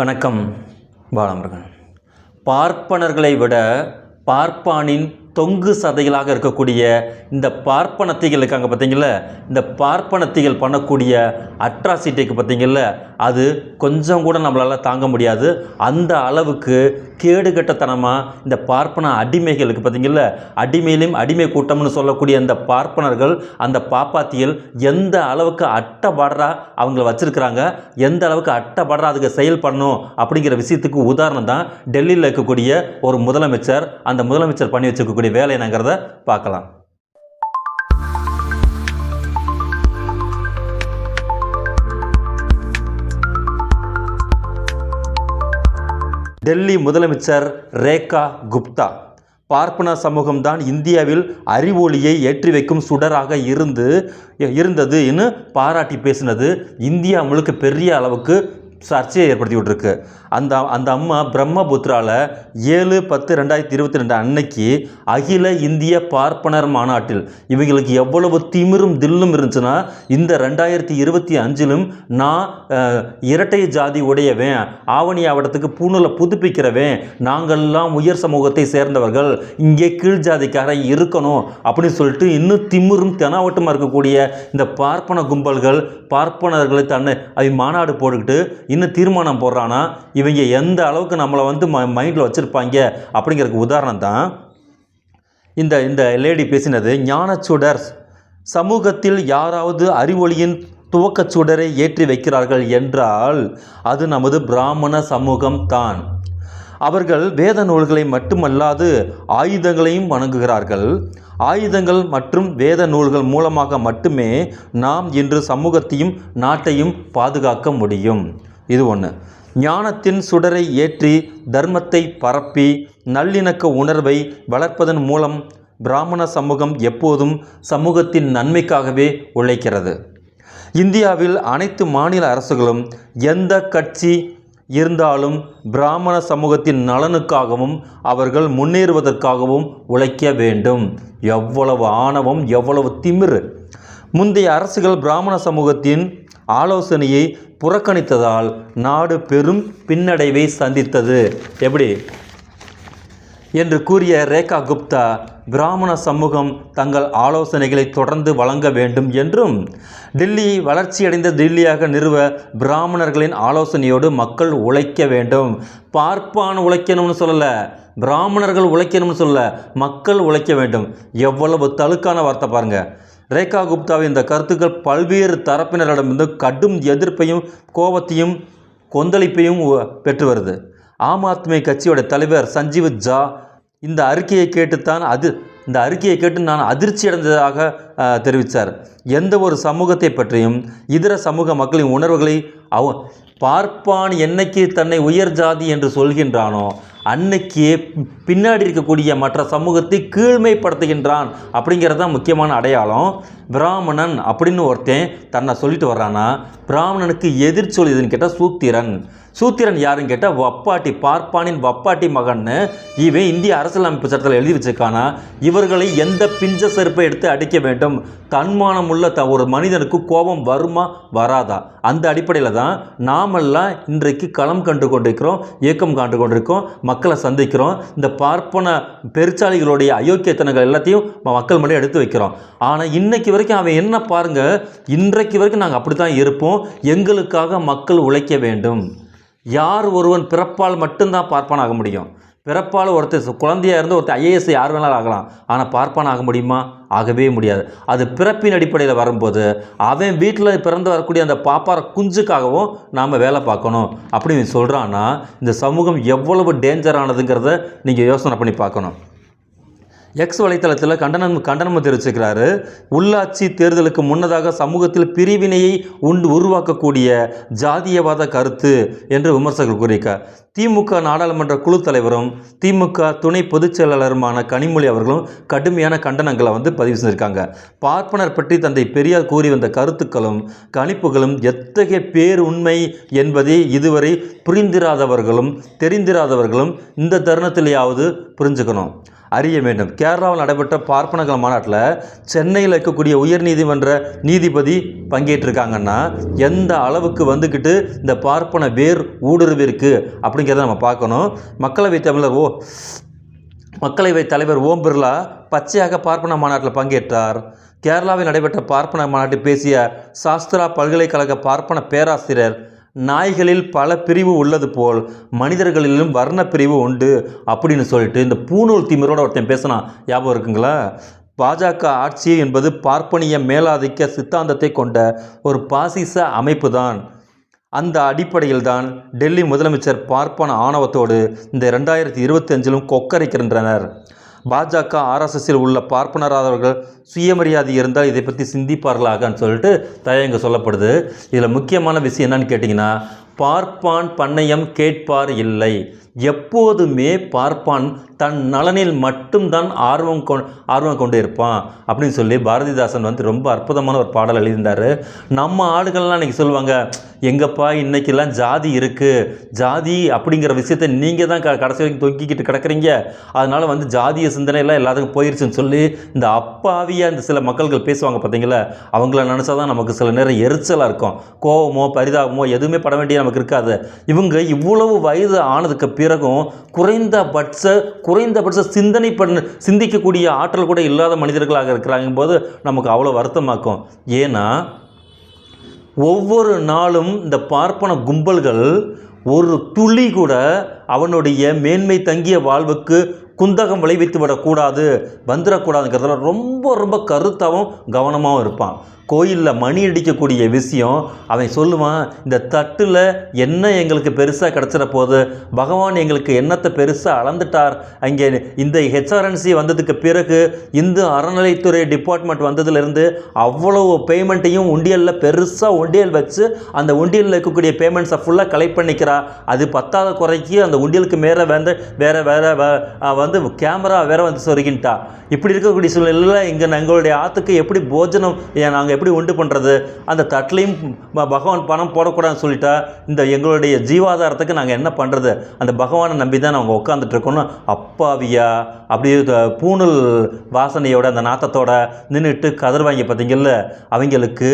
வணக்கம். பாலமுருகன். பார்ப்பனர்களை விட பார்ப்பானின் தொங்கு சதைகளாக இருக்கக்கூடிய இந்த பார்ப்பனத்திகள் இருக்காங்க பார்த்தீங்கள, இந்த பார்ப்பனத்திகள் பண்ணக்கூடிய அட்ராசிட்டிக்கு பார்த்தீங்கள, அது கொஞ்சம் கூட நம்மளால் தாங்க முடியாது. அந்த அளவுக்கு கேடுகட்டத்தனமாக இந்த பார்ப்பன அடிமைகளுக்கு பார்த்தீங்கள, அடிமையிலும் அடிமை கூட்டம்னு சொல்லக்கூடிய அந்த பார்ப்பனர்கள், அந்த பாப்பாத்திகள் எந்த அளவுக்கு அட்டபாடரா அவங்கள வச்சுருக்கிறாங்க, எந்த அளவுக்கு அட்டபாடரா அதுக்கு செயல்படணும் அப்படிங்கிற விஷயத்துக்கு உதாரணம் தான் டெல்லியில் இருக்கக்கூடிய ஒரு முதலமைச்சர். அந்த முதலமைச்சர் பண்ணி வச்சுருக்கக்கூடிய வேலை என்னங்கிறத பார்க்கலாம். டெல்லி முதலமைச்சர் ரேகா குப்தா பார்ப்பன சமூகம்தான் இந்தியாவில் அறிவொளியை ஏற்றி வைக்கும் சுடராக இருந்தது என்று பாராட்டி பேசினது இந்தியா முழுக்க பெரிய அளவுக்கு சர்ச்சையை ஏற்படுத்தி விட்டுருக்கு. அந்த அம்மா பிரம்மபுத்திராவில் 7/10/2022 அன்னைக்கு அகில இந்திய பார்ப்பனர் மாநாட்டில் இவங்களுக்கு எவ்வளவு திமிரும் தில்லும் இருந்துச்சுன்னா, இந்த 2025லும் நான் இரட்டை ஜாதி உடையவன், ஆவணி ஆவடத்துக்கு பூணூலை புதுப்பிக்கிறவன், நாங்கள்லாம் உயர் சமூகத்தை சேர்ந்தவர்கள், இங்கே கீழ் ஜாதிக்காரன் இருக்கணும் அப்படின்னு சொல்லிட்டு இன்னும் திமிரும் தெனாவட்டமாக இருக்கக்கூடிய இந்த பார்ப்பன கும்பல்கள் பார்ப்பனர்களை தன்னை மாநாடு போட்டுக்கிட்டு இன்னும் தீர்மானம் போடுறான்னா இவங்க எந்த அளவுக்கு நம்மளை மைண்டில் வச்சுருப்பாங்க அப்படிங்கிறதுக்கு உதாரணம் தான் இந்த லேடி பேசினது. ஞானச்சுடர் சமூகத்தில் யாராவது அறிவொளியின் துவக்கச் சுடரை ஏற்றி வைக்கிறார்கள் என்றால் அது நமது பிராமண சமூகம் தான். அவர்கள் வேத நூல்களை மட்டுமல்லாது ஆயுதங்களையும் வணங்குகிறார்கள். ஆயுதங்கள் மற்றும் வேத நூல்கள் மூலமாக மட்டுமே நாம் இன்று சமூகத்தையும் நாட்டையும் பாதுகாக்க முடியும். இது ஒன்று. ஞானத்தின் சுடரை ஏற்றி தர்மத்தை பரப்பி நல்லிணக்க உணர்வை வளர்ப்பதன் மூலம் பிராமண சமூகம் எப்போதும் சமூகத்தின் நன்மைக்காகவே உழைக்கிறது. இந்தியாவில் அனைத்து மாநில அரசுகளும் எந்த கட்சி இருந்தாலும் பிராமண சமூகத்தின் நலனுக்காகவும் அவர்கள் முன்னேறுவதற்காகவும் உழைக்க வேண்டும். எவ்வளவு ஆணவம், எவ்வளவு திமிரு! முந்தைய அரசுகள் பிராமண சமூகத்தின் ஆலோசனையை புறக்கணித்ததால் நாடு பெரும் பின்னடைவை சந்தித்தது. எப்படி என்று கூறிய ரேகா குப்தா, பிராமண சமூகம் தங்கள் ஆலோசனைகளை தொடர்ந்து வழங்க வேண்டும் என்றும், டெல்லி வளர்ச்சியடைந்த டெல்லியாக நிறுவ பிராமணர்களின் ஆலோசனையோடு மக்கள் உழைக்க வேண்டும். பார்ப்பான் உழைக்கணும்னு சொல்லலை, பிராமணர்கள் உழைக்கணும்னு சொல்லலை, மக்கள் உழைக்க வேண்டும். எவ்வளவு தழுக்கான வார்த்தை பாருங்கள். ரேகா குப்தாவின் இந்த கருத்துக்கள் பல்வேறு தரப்பினரிடமிருந்து கடும் எதிர்ப்பையும் கோபத்தையும் கொந்தளிப்பையும் பெற்று வருது. ஆம் ஆத்மி கட்சியோட தலைவர் சஞ்சீவ் ஜா இந்த அறிக்கையை கேட்டு நான் அதிர்ச்சி அடைந்ததாக தெரிவித்தார். எந்த ஒரு சமூகத்தை பற்றியும் இதர சமூக மக்களின் உணர்வுகளை பார்ப்பான் என்னைக்கு தன்னை உயர் ஜாதி என்று சொல்கின்றானோ அன்னைக்கு பின்னாடி இருக்கக்கூடிய மற்ற சமூகத்தை கீழ்மைப்படுத்துகின்றான் அப்படிங்கிறது தான் முக்கியமான அடையாளம். பிராமணன் அப்படின்னு ஒருத்தன் தன்னை சொல்லிட்டு வர்றானா, பிராமணனுக்கு எதிர் சொல்லுதுன்னு கேட்டால் சூத்திரன் யாருன்னு கேட்டால் வப்பாட்டி, பார்ப்பானின் வப்பாட்டி மகன்னு இவன் இந்திய அரசியலமைப்பு சட்டத்தில் எழுதி வச்சிருக்கானா. இவர்களை எந்த பிஞ்ச செருப்பை எடுத்து அடிக்க வேண்டும். தன்மானம் உள்ள ஒரு மனிதனுக்கு கோபம் வருமா வராதா? அந்த அடிப்படையில் தான் நாமெல்லாம் இன்றைக்கு களம் கண்டு கொண்டிருக்கிறோம், இயக்கம் கண்டு கொண்டிருக்கோம், மக்களை சந்திக்கிறோம். இந்த பார்ப்பன பெருச்சாளிகளுடைய அயோக்கியத்தனங்கள் எல்லாத்தையும் மக்கள் முன்னாடி எடுத்து வைக்கிறோம். ஆனால் இன்னைக்கு வரைக்கும் அவன் என்ன பாருங்கள், இன்றைக்கு வரைக்கும் நாங்கள் அப்படி தான் இருப்போம், எங்களுக்காக மக்கள் உழைக்க வேண்டும். யார் ஒருவன் பிறப்பால் மட்டும்தான் பார்ப்பான் ஆக முடியும். பிறப்பால் ஒருத்தர் குழந்தையாக இருந்து ஒருத்தர் IAS யார் வேணாலும் ஆகலாம், ஆனால் பார்ப்பான் ஆக முடியுமா? ஆகவே முடியாது. அது பிறப்பின் அடிப்படையில் வரும்போது அவன் வீட்டில் பிறந்து வரக்கூடிய அந்த பாப்பார குஞ்சுக்காகவும் நாம் வேலை பார்க்கணும் அப்படின்னு சொல்கிறான்னா இந்த சமூகம் எவ்வளவு டேஞ்சரானதுங்கிறத நீங்கள் யோசனை பண்ணி பார்க்கணும். எக்ஸ் வலைத்தளத்தில் கண்டனம் தெரிவிச்சிருக்கிறாரு. உள்ளாட்சி தேர்தலுக்கு முன்னதாக சமூகத்தில் பிரிவினையை உருவாக்கக்கூடிய ஜாதியவாத கருத்து என்று விமர்சகர்கள் கூறியிருக்கார். திமுக நாடாளுமன்ற குழு தலைவரும் திமுக துணை பொதுச் செயலாளருமான கனிமொழி அவர்களும் கடுமையான கண்டனங்களை பதிவு செஞ்சிருக்காங்க. பார்ப்பனர் பற்றி தந்தை பெரியார் கூறி வந்த கருத்துக்களும் கணிப்புகளும் எத்தகைய பேருண்மை என்பதை இதுவரை புரிந்திராதவர்களும் தெரிந்திராதவர்களும் இந்த தருணத்திலேயாவது புரிஞ்சுக்கணும். அறிய வேண்டும். கேரளாவில் நடைபெற்ற பார்ப்பனர்கள் மாநாட்டில் சென்னையில் இருக்கக்கூடிய உயர்நீதிமன்ற நீதிபதி பங்கேற்றிருக்காங்கன்னா எந்த அளவுக்கு வந்துக்கிட்டு இந்த பார்ப்பன வேர் ஊடுருவிருக்கு அப்படிங்கிறத நம்ம பார்க்கணும். மக்களவைத் தலைவர் ஓம் பிர்லா பச்சையாக பார்ப்பன மாநாட்டில் பங்கேற்றார். கேரளாவில் நடைபெற்ற பார்ப்பன மாநாட்டில் பேசிய சாஸ்திரா பல்கலைக்கழக பார்ப்பன பேராசிரியர், நாய்களில் பல பிரிவு உள்ளது போல் மனிதர்களிலும் வர்ண பிரிவு உண்டு அப்படின்னு சொல்லிட்டு இந்த பூணூல் திமிரோட ஒருத்தன் பேசினான். ஞாபகம் இருக்குங்களா? பாஜக ஆட்சி என்பது பார்ப்பனிய மேலாதிக்க சித்தாந்தத்தை கொண்ட ஒரு பாசிச அமைப்பு தான். அந்த அடிப்படையில் தான் டெல்லி முதலமைச்சர் பார்ப்பன ஆணவத்தோடு இந்த 2025 கொக்கரிக்கின்றனர். பாஜக ஆர்எஸ்எஸ்ஸில் உள்ள பார்ப்பனராதவர்கள் சுயமரியாதை இருந்தால் இதை பற்றி சிந்திப்பார்களாகன்னு சொல்லிட்டு தயங்க சொல்லப்படுது. இதில் முக்கியமான விஷயம் என்னன்னு கேட்டிங்கன்னா, பார்ப்பான் பண்ணையம் கேட்பார் இல்லை. எப்போதுமே பார்ப்பான் தன் நலனில் மட்டும்தான் ஆர்வம் கொண்டு இருப்பான் அப்படின்னு சொல்லி பாரதிதாசன் வந்து ரொம்ப அற்புதமான ஒரு பாடல் எழுதியிருந்தார். நம்ம ஆளுகள்லாம் இன்றைக்கி சொல்லுவாங்க, எங்கப்பா இன்றைக்கெல்லாம் ஜாதி இருக்குது, ஜாதி அப்படிங்கிற விஷயத்தை நீங்கள் தான் கடைசி வரைக்கும் தொங்கிக்கிட்டு கிடக்குறீங்க, அதனால் வந்து ஜாதிய சிந்தனையெல்லாம் எல்லாத்துக்கும் போயிடுச்சுன்னு சொல்லி இந்த அப்பாவியாக இந்த சில மக்கள்கள் பேசுவாங்க பார்த்தீங்களா, அவங்கள நினச்சா தான் நமக்கு சில நேரம் எரிச்சலாக இருக்கும். கோபமோ பரிதாபமோ எதுவுமே பட வேண்டிய நமக்கு இருக்காது. இவங்க இவ்வளவு வயது ஆனதுக்கு பிறகும் குறைந்தபட்ச சிந்திக்கக்கூடிய ஆற்றல் கூட இல்லாத மனிதர்களாக இருக்கிறாங்க போது நமக்கு அவ்வளோ வருத்தமாக்கும். ஏன்னா ஒவ்வொரு நாளும் இந்த பார்ப்பன கும்பல்கள் ஒரு துளி கூட அவனுடைய மேன்மை தங்கிய வாழ்வுக்கு குந்தகம் விளைவித்து விடக்கூடாது, வந்துடக்கூடாதுங்கிறதுல ரொம்ப ரொம்ப கருத்தாகவும் கவனமாகவும் இருப்பான். கோயிலில் மணி அடிக்கக்கூடிய விஷயம் அவன் சொல்லுவான், இந்த தட்டில் என்ன எங்களுக்கு பெருசாக கிடச்சிட போகுது, பகவான் எங்களுக்கு என்னத்தை பெருசாக அளந்துட்டார். அங்கே இந்த ஹெச்ஆர்என்சி வந்ததுக்கு பிறகு இந்து அறநிலைத்துறை டிபார்ட்மெண்ட் வந்ததுலேருந்து அவ்வளவு பேமெண்ட்டையும் உண்டியலில் பெருசாக உண்டியல் வச்சு அந்த உண்டியலில் இருக்கக்கூடிய பேமெண்ட்ஸை ஃபுல்லாக கலெக்ட் பண்ணிக்கிறா. அது பத்தாத குறைக்கு அந்த உண்டியலுக்கு மேலே வந்து கேமரா வேறு வந்து சொருகின்ட்டா. இப்படி இருக்கக்கூடிய சூழ்நிலையில் இங்கே எங்களுடைய ஆற்றுக்கு எப்படி போஜனம் நாங்கள் எப்படி உண்டு பண்ணுறது, அந்த தட்டிலையும் பகவான் பணம் போடக்கூடாதுன்னு சொல்லிட்டா இந்த எங்களுடைய ஜீவாதாரத்துக்கு நாங்கள் என்ன பண்ணுறது, அந்த பகவானை நம்பி தான் நாங்கள் உட்காந்துட்ருக்கோன்னு அப்பாவியா அப்படியே பூணூல் வாசனையோட அந்த நாத்தத்தோட நின்றுட்டு கதறுவாங்க பார்த்தீங்கல்ல. அவங்களுக்கு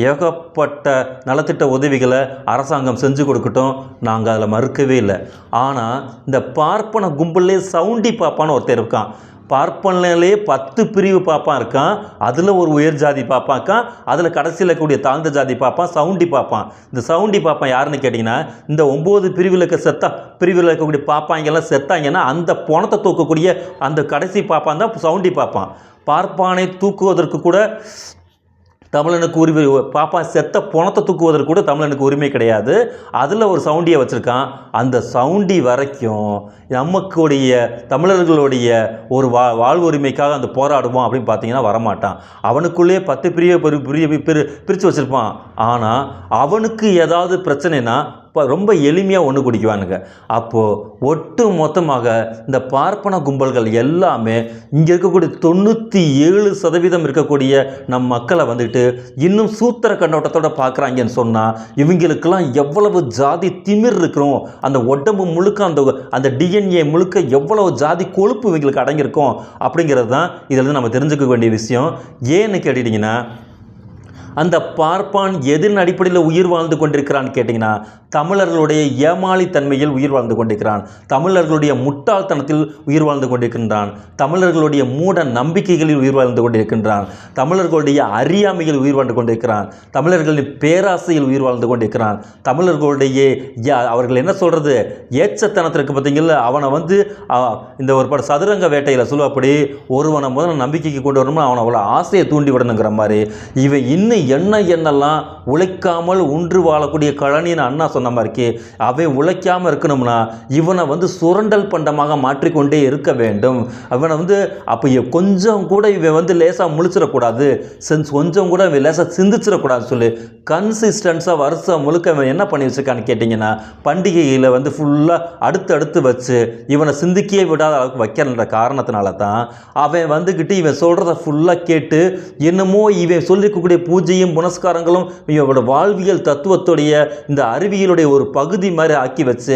ஏகப்பட்ட நலத்திட்ட உதவிகளை அரசாங்கம் செஞ்சு கொடுக்கட்டும், நாங்கள் அதில் மறுக்கவே இல்லை. ஆனால் இந்த பார்ப்பன கும்பல்லே சவுண்டி பாப்பான்னு ஒருத்தர் இருக்கான். பார்ப்பனிலே 10 பிரிவு பாப்பான் இருக்கான். அதில் ஒரு உயர் ஜாதி பாப்பான் இருக்கான், அதில் கடைசியில் இருக்கக்கூடிய தாழ்ந்த ஜாதி பாப்பான் சவுண்டி பாப்பான். இந்த சவுண்டி பாப்பான் யாருன்னு கேட்டிங்கன்னா, இந்த 9 பிரிவில் இருக்கக்கூடிய பாப்பாங்கெல்லாம் செத்தாங்கன்னா அந்த பணத்தை தூக்கக்கூடிய அந்த கடைசி பாப்பான் தான் சவுண்டி பாப்பான். பார்ப்பானை தூக்குவதற்கு கூட தமிழனுக்கு உரிமை, பாப்பா செத்த பணத்தை தூக்குவதற்கு கூட தமிழனுக்கு உரிமை கிடையாது. அதில் ஒரு சவுண்டியை வச்சுருக்கான். அந்த சவுண்டி வரைக்கும் நமக்குடைய தமிழர்களுடைய ஒரு வாழ்வுரிமைக்காக அந்த போராடுவோம் அப்படின்னு பார்த்தீங்கன்னா வரமாட்டான். அவனுக்குள்ளேயே 10 பிரித்து வச்சுருப்பான். ஆனால் அவனுக்கு ஏதாவது பிரச்சனைனா இப்போ ரொம்ப எளிமையாக ஒன்று குடிக்குவானுங்க. அப்போது ஒட்டு மொத்தமாக இந்த பார்ப்பன கும்பல்கள் எல்லாமே இங்கே இருக்கக்கூடிய 97% இருக்கக்கூடிய நம் மக்களை வந்துட்டு இன்னும் சூத்திர கண்ணோட்டத்தோடு பார்க்குறாங்கன்னு சொன்னால் இவங்களுக்கெல்லாம் எவ்வளவு ஜாதி திமிர் இருக்கிறோம், அந்த உடம்பு முழுக்க அந்த டிஎன்ஏ முழுக்க எவ்வளவு ஜாதி கொழுப்பு இவங்களுக்கு அடங்கியிருக்கும் அப்படிங்கிறது தான் இதில் நம்ம தெரிஞ்சுக்க வேண்டிய விஷயம். ஏன்னு கேட்டிங்கன்னா, அந்த பார்ப்பான் எதன் அடிப்படையில் உயிர் வாழ்ந்து கொண்டிருக்கிறான்னு கேட்டிங்கன்னா, தமிழர்களுடைய ஏமாளித்தன்மையில் உயிர் வாழ்ந்து கொண்டிருக்கிறான், தமிழர்களுடைய முட்டாள்தனத்தில் உயிர் வாழ்ந்து கொண்டிருக்கின்றான், தமிழர்களுடைய மூட நம்பிக்கைகளில் உயிர் வாழ்ந்து கொண்டிருக்கின்றான், தமிழர்களுடைய அறியாமையில் உயிர் வாழ்ந்து கொண்டிருக்கிறான், தமிழர்களின் பேராசையில் உயிர் வாழ்ந்து கொண்டிருக்கிறான், தமிழர்களுடைய அவர்கள் என்ன சொல்கிறது ஏச்சத்தனத்திற்கு பார்த்தீங்களா, அவனை வந்து இந்த ஒரு சதுரங்க வேட்டையில் சொல்லுவாப்படி ஒருவனை முதல்ல நம்பிக்கைக்கு கொண்டு வரணும்னா அவனை அவ்வளோ ஆசையை தூண்டி விடணுங்கிற மாதிரி இவன் இன்னும் என்னெல்லாம் உழைக்காமல் ஒன்று வாழக்கூடிய கழனின்னு அண்ணா சொன்ன மாதிரிக்கு அவன் உழைக்காமல் இருக்கணும்னா இவனை வந்து சுரண்டல் பண்டமாக மாற்றிக்கொண்டே இருக்க வேண்டும். அவனை வந்து அப்போ கொஞ்சம் கூட இவன் வந்து லேசாக முழிச்சிடக்கூடாது, கொஞ்சம் கூட இவன் லேசாக சிந்திச்சிடக்கூடாதுன்னு சொல்லி கன்சிஸ்டன்ஸாக வருஷம் முழுக்க அவன் என்ன பண்ணி வச்சுருக்கான்னு கேட்டிங்கன்னா, பண்டிகையில் வந்து ஃபுல்லாக அடுத்தடுத்து வச்சு இவனை சிந்திக்கவே விடாத அளவுக்கு வைக்கிறன்ற காரணத்தினால தான் அவன் வந்துக்கிட்டு இவன் சொல்கிறத ஃபுல்லாக கேட்டு என்னமோ இவன் சொல்லிக்கக்கூடிய பூஜை பூஜையும் புனஸ்காரங்களும் இவரோட வாழ்வியல் தத்துவத்துடைய இந்த அறிவியலுடைய ஒரு பகுதி மாதிரி ஆக்கி வச்சு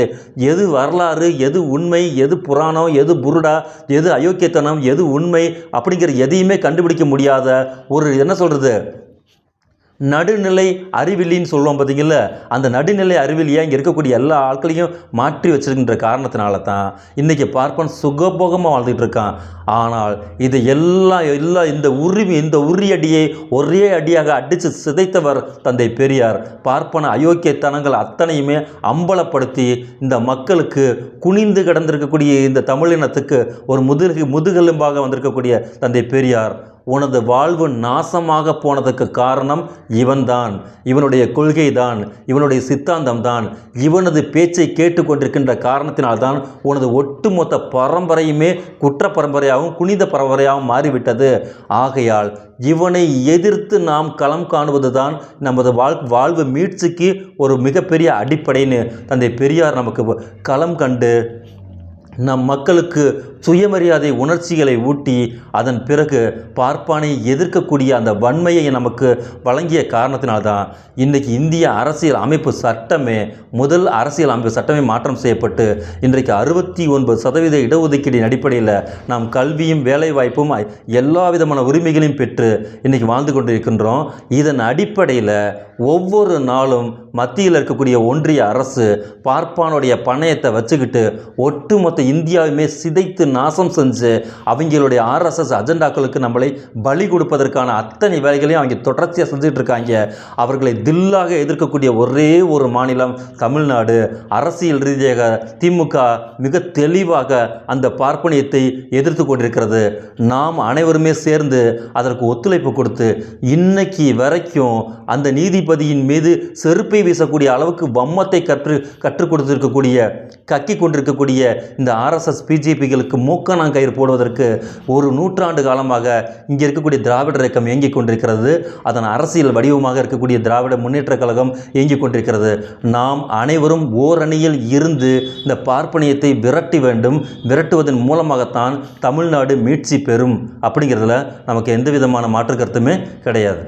எது வரலாறு, எது உண்மை, எது புராணம், எது புருடா, எது அயோக்கியத்தனம், எது உண்மை அப்படிங்கிற எதையுமே கண்டுபிடிக்க முடியாத ஒரு என்ன சொல்கிறது நடுநிலை அறிவிலின்னு சொல்லுவோம் பார்த்தீங்களா, அந்த நடுநிலை அறிவிலியை இங்கே இருக்கக்கூடிய எல்லா ஆட்களையும் மாற்றி வச்சிருக்கின்ற காரணத்தினால தான் இன்றைக்கி பார்ப்பன் சுகபோகமாக வாழ்ந்துட்டு இருக்கான். ஆனால் இது எல்லாம் இந்த உரியடியை ஒரே அடியாக அடித்து சிதைத்தவர் தந்தை பெரியார். பார்ப்பன அயோக்கியத்தனங்கள் அத்தனையுமே அம்பலப்படுத்தி இந்த மக்களுக்கு குனிந்து கிடந்திருக்கக்கூடிய இந்த தமிழினத்துக்கு ஒரு முதுகெலும்பாக வந்திருக்கக்கூடிய தந்தை பெரியார், உனது வாழ்வு நாசமாக போனதுக்கு காரணம் இவன்தான், இவனுடைய கொள்கை தான், இவனுடைய சித்தாந்தம் தான், இவனது பேச்சை கேட்டுக்கொண்டிருக்கின்ற காரணத்தினால்தான் உனது ஒட்டுமொத்த பரம்பரையுமே குற்ற பரம்பரையாகவும் புனித பரம்பரையாகவும் மாறிவிட்டது. ஆகையால் இவனை எதிர்த்து நாம் களம் காணுவது தான் நமது வாழ்வு மீட்சிக்கு ஒரு மிகப்பெரிய அடிப்படைன்னு தந்தை பெரியார் நமக்கு களம் கண்டு நம் மக்களுக்கு சுயமரியாதை உணர்ச்சிகளை ஊட்டி அதன் பிறகு பார்ப்பானை எதிர்க்கக்கூடிய அந்த வன்மையை நமக்கு வழங்கிய காரணத்தினால்தான் இன்றைக்கு இந்திய அரசியல் அமைப்பு சட்டமே முதல் அரசியல் அமைப்பு சட்டமே மாற்றம் செய்யப்பட்டு இன்றைக்கு 69% இடஒதுக்கீடின் அடிப்படையில் நாம் கல்வியும் வேலைவாய்ப்பும் எல்லா விதமான உரிமைகளையும் பெற்று இன்றைக்கி வாழ்ந்து கொண்டிருக்கின்றோம். இதன் அடிப்படையில் ஒவ்வொரு நாளும் மத்தியில் இருக்கக்கூடிய ஒன்றிய அரசு பார்ப்பானுடைய பணயத்தை வச்சுக்கிட்டு ஒட்டுமொத்த இந்தியாவுமே சிதைத்து நாசம் செஞ்சு அவங்களுடைய RSS அஜெண்டாக்களுக்கு நம்மளை பலி கொடுப்பதற்கான அத்தனை வேலைகளையும் அவங்க தொடர்ச்சியாக செஞ்சுட்டு இருக்காங்க. அவர்களை தில்லாக எதிர்க்கக்கூடிய ஒரே ஒரு மாநிலம் தமிழ்நாடு. அரசியல் ரீதியாக திமுக மிக தெளிவாக அந்த பார்ப்பனியத்தை எதிர்த்து கொண்டிருக்கிறது. நாம் அனைவருமே சேர்ந்து அதற்கு ஒத்துழைப்பு கொடுத்து இன்னைக்கு வரைக்கும் அந்த நீதிபதியின் மீது செருப்பை வீசக்கூடிய அளவுக்கு வம்மத்தை கற்றுக் கொடுத்திருக்கக்கூடிய கக்கி கொண்டிருக்கக்கூடிய இந்த RSS பிஜேபிகளுக்கு மூக்கணாங்கயிறு போடுவதற்கு ஒரு நூற்றாண்டு காலமாக இங்கே இருக்கக்கூடிய திராவிடர் இயக்கம் இயங்கிக் கொண்டிருக்கிறது. அதன் அரசியல் வடிவமாக இருக்கக்கூடிய திராவிட முன்னேற்ற கழகம் இயங்கிக் கொண்டிருக்கிறது. நாம் அனைவரும் ஓரணியில் இருந்து இந்த பார்ப்பனியத்தை விரட்டி வேண்டும். விரட்டுவதன் மூலமாகத்தான் தமிழ்நாடு மீட்சி பெறும் அப்படிங்கிறதுல நமக்கு எந்த விதமான மாற்று கருத்துமே கிடையாது.